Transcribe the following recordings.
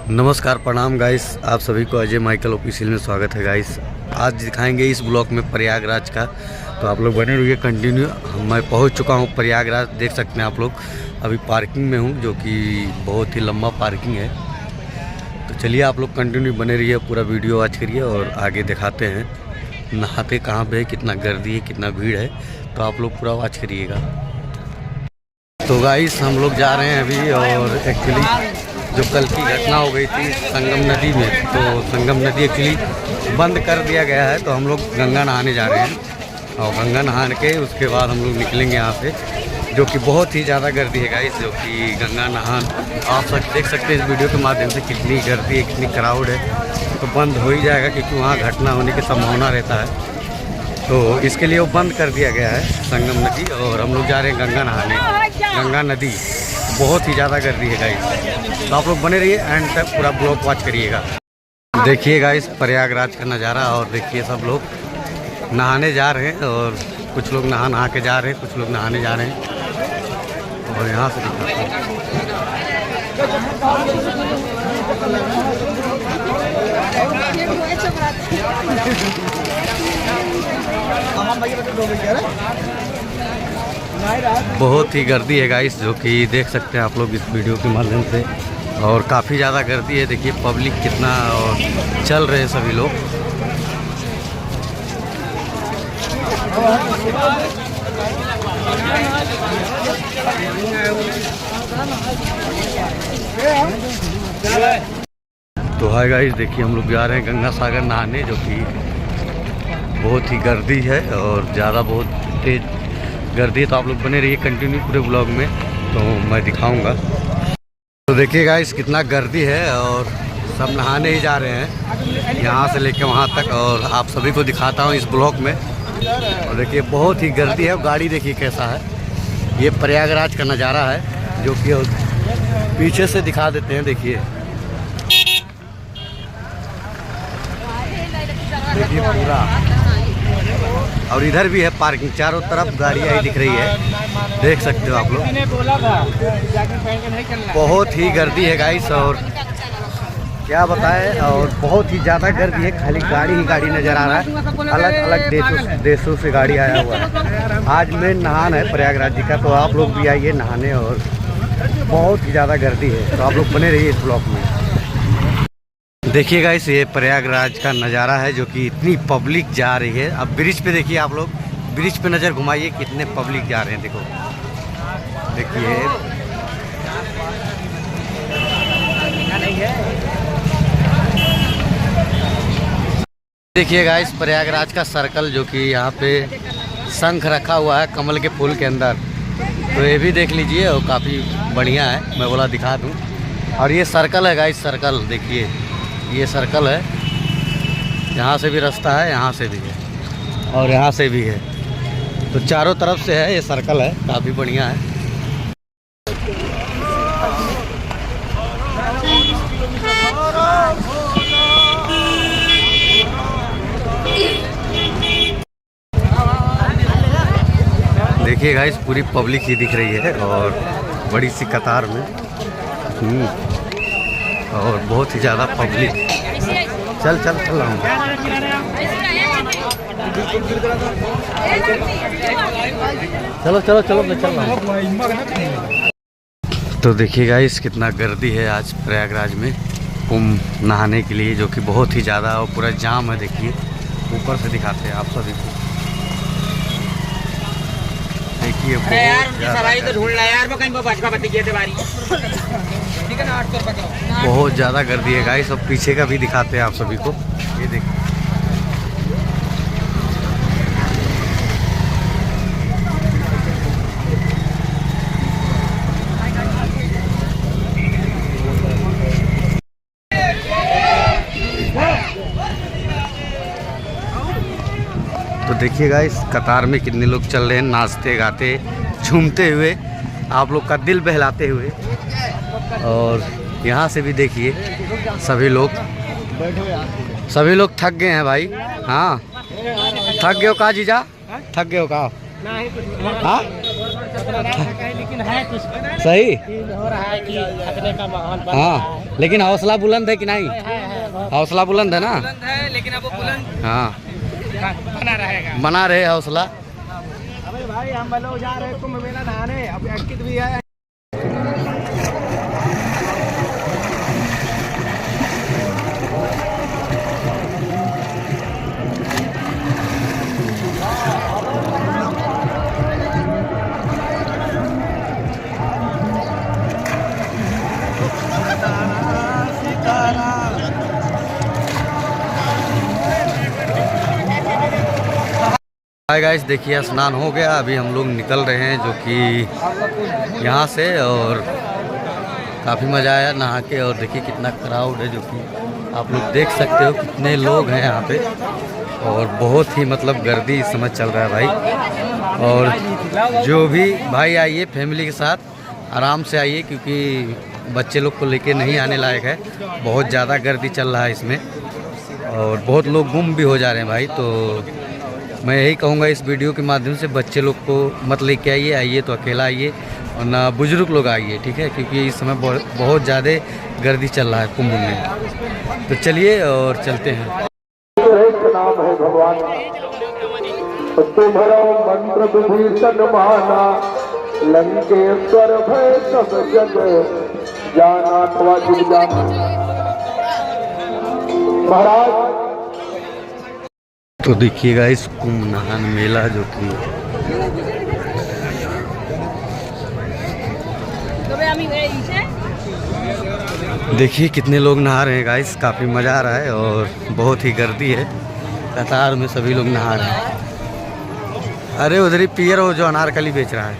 नमस्कार प्रणाम गाइस, आप सभी को अजय माइकल ऑफिशियल में स्वागत है गाइस। आज दिखाएंगे इस ब्लॉग में प्रयागराज का, तो आप लोग बने रहिए कंटिन्यू। मैं पहुंच चुका हूं प्रयागराज, देख सकते हैं आप लोग। अभी पार्किंग में हूं, जो कि बहुत ही लंबा पार्किंग है। तो चलिए आप लोग कंटिन्यू बने रहिए, पूरा वीडियो वॉच करिए और आगे दिखाते हैं नहाते कहाँ पे, कितना गर्दी है, कितना भीड़ है। तो आप लोग पूरा वॉच करिएगा। तो गाइस हम लोग जा रहे हैं अभी, और एक्चुअली जो कल की घटना हो गई थी संगम नदी में, तो संगम नदी एक्चुअली बंद कर दिया गया है। तो हम लोग गंगा नहाने जा रहे हैं, और गंगा नहा के उसके बाद हम लोग निकलेंगे यहाँ से, जो कि बहुत ही ज़्यादा गर्दी है गाइस। जो कि गंगा नहान आप सब देख सकते हैं इस वीडियो के माध्यम से, कितनी गर्दी है, कितनी क्राउड है। तो बंद हो ही जाएगा, क्योंकि वहाँ घटना होने की संभावना रहता है। तो इसके लिए वो बंद कर दिया गया है संगम नदी, और हम लोग जा रहे हैं गंगा नहाने। गंगा नदी बहुत ही ज़्यादा गर्दी है गाइस। तो आप लोग बने रहिए, एंड तक पूरा ब्लॉग वॉच करिएगा। देखिए गाइस प्रयागराज का नज़ारा, और देखिए सब लोग नहाने जा रहे हैं, और कुछ लोग नहा के जा रहे हैं, कुछ लोग नहाने जा रहे हैं। और यहाँ से दिखाते हैं। बहुत ही गर्दी है गाइस, जो कि देख सकते हैं आप लोग इस वीडियो के माध्यम से। और काफ़ी ज़्यादा गर्दी है, देखिए पब्लिक कितना और चल रहे हैं सभी लोग। तो हाय गाइस, देखिए हम लोग जा रहे हैं गंगा सागर नहाने, जो कि बहुत ही गर्दी है और ज़्यादा बहुत तेज गर्दी है। तो आप लोग बने रहिए कंटिन्यू पूरे ब्लॉग में, तो मैं दिखाऊंगा। तो देखिए गाइस कितना गर्दी है, और सब नहाने ही जा रहे हैं यहाँ से लेके वहाँ तक, और आप सभी को दिखाता हूँ इस ब्लॉग में। और देखिए बहुत ही गर्दी है, और गाड़ी देखिए कैसा है। ये प्रयागराज का नज़ारा है, जो कि पीछे से दिखा देते हैं। देखिए पूरा, और इधर भी है पार्किंग, चारों तरफ गाड़ियाँ ही दिख रही है, देख सकते हो आप लोग। बहुत ही गर्दी है गाइस, और क्या बताएं, और बहुत ही ज़्यादा गर्दी है। खाली गाड़ी ही गाड़ी नज़र आ रहा है, अलग अलग देशों से गाड़ी आया हुआ है। आज मेन नहान है प्रयागराज जी का, तो आप लोग भी आइए नहाने, और बहुत ही ज़्यादा गर्दी है। तो आप लोग बने रहिए इस ब्लॉग में। देखिए गाइस ये प्रयागराज का नज़ारा है, जो कि इतनी पब्लिक जा रही है। अब ब्रिज पे देखिए आप लोग, ब्रिज पे नज़र घुमाइए, कितने पब्लिक जा रहे हैं। देखो देखिए, देखिए गाइस प्रयागराज का सर्कल, जो कि यहाँ पे शंख रखा हुआ है कमल के फूल के अंदर। तो ये भी देख लीजिए, और काफ़ी बढ़िया है, मैं बोला दिखा दूँ। और ये सर्कल है गाइस, सर्कल देखिए, ये सर्कल है। यहाँ से भी रास्ता है, यहाँ से भी है, और यहाँ से भी है। तो चारों तरफ से है, ये सर्कल है, काफ़ी बढ़िया है। देखिए गाइस पूरी पब्लिक ही दिख रही है, और बड़ी सी कतार में, और बहुत ही ज़्यादा पब्लिक। चल रहा हूँ। चलो मैं चल रहा हूँ। तो देखिए गाइस कितना गर्दी है आज प्रयागराज में कुंभ नहाने के लिए, जो कि बहुत ही ज़्यादा, और पूरा जाम है। देखिए ऊपर से दिखाते हैं आप सभी को। देखिए बहुत ज़्यादा गर्दी है गाइस। सब पीछे का भी दिखाते हैं आप सभी को, ये देखिए। तो देखिए गाइस कतार में कितने लोग चल रहे हैं, नाचते गाते झूमते हुए, आप लोग का दिल बहलाते हुए। और यहाँ से भी देखिए सभी लोग थक गए हैं भाई। हाँ थक गए हो का जीजा, थक गए हो का? हाँ लेकिन है कुछ सही हो रहा है कि थकने का माहौल बन हाँ रहा है। लेकिन हौसला बुलंद है कि नहीं? हौसला बुलंद है ना? बुलंद है, लेकिन अब वो बुलंद हाँ, बना रहेगा। बना रहे हौसला। अबे भाई हम लोग जा रहे हैं कुंभ मेला नहाने, अब अंकित भी है। हाय गाइस, देखिए स्नान हो गया, अभी हम लोग निकल रहे हैं जो कि यहाँ से, और काफ़ी मज़ा आया नहा के। और देखिए कितना क्राउड है, जो कि आप लोग देख सकते हो कितने लोग हैं यहाँ पे, और बहुत ही मतलब गर्दी इस समय चल रहा है भाई। और जो भी भाई आइए फैमिली के साथ आराम से आइए, क्योंकि बच्चे लोग को लेके नहीं आने लायक है, बहुत ज़्यादा गर्दी चल रहा है इसमें, और बहुत लोग गुम भी हो जा रहे हैं भाई। तो मैं यही कहूँगा इस वीडियो के माध्यम से, बच्चे लोग को मत लेके आइए, आइए तो अकेला आइए, और ना बुजुर्ग लोग आइए, ठीक है, क्योंकि इस समय बहुत ज़्यादा गर्दी चल रहा है कुंभ में। तो चलिए और चलते हैं। नाम है भगवान तुम्हारा मंत्र विभीषण माना, लंकेश्वर भय सब जग जाना अथवा जुग जाना। महाराज तो देखिएगा इस कुंभ नहान मेला, जो कि देखिए कितने लोग नहा रहे हैं गाइस, काफ़ी मज़ा आ रहा है, और बहुत ही गर्दी है, कतार में सभी लोग नहा रहे हैं। अरे उधर ही पियर हो जो अनारकली बेच रहा है,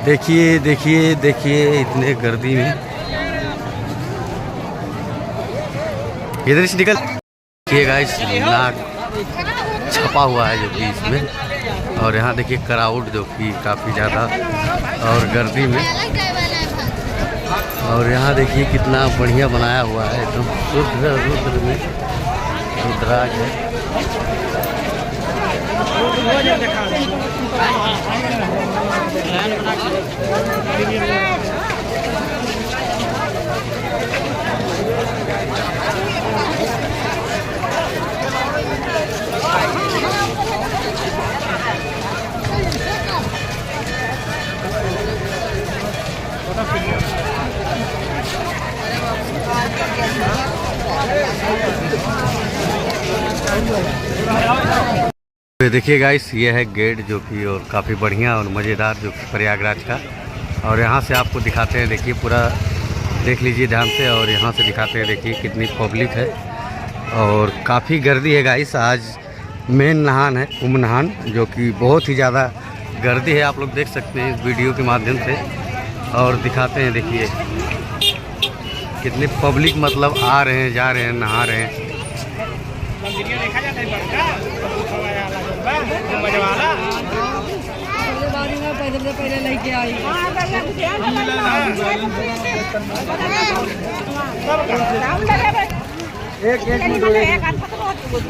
देखिए देखिए देखिए इतने गर्दी में, इधर से निकल। देखिए गाइस नाक छपा हुआ है जो कि इसमें, और यहाँ देखिए क्राउड जो कि काफ़ी ज़्यादा और गर्दी में, और यहाँ देखिए कितना बढ़िया बनाया हुआ है, एकदम शुद्ध रुद्र में रुद्राज है। देखिए गाइस, ये है गेट जो कि और काफ़ी बढ़िया और मज़ेदार जो कि प्रयागराज का, और यहाँ से आपको दिखाते हैं, देखिए पूरा देख लीजिए ध्यान से, और यहाँ से दिखाते हैं देखिए कितनी पब्लिक है, और काफ़ी गर्दी है गाइस। आज मेन नहान है कुंभ नहान, जो कि बहुत ही ज़्यादा गर्दी है, आप लोग देख सकते हैं इस वीडियो के माध्यम से, और दिखाते हैं देखिए कितने पब्लिक मतलब आ रहे हैं, जा रहे हैं, नहा रहे हैं। देखा जाता है पहले लेके आई एक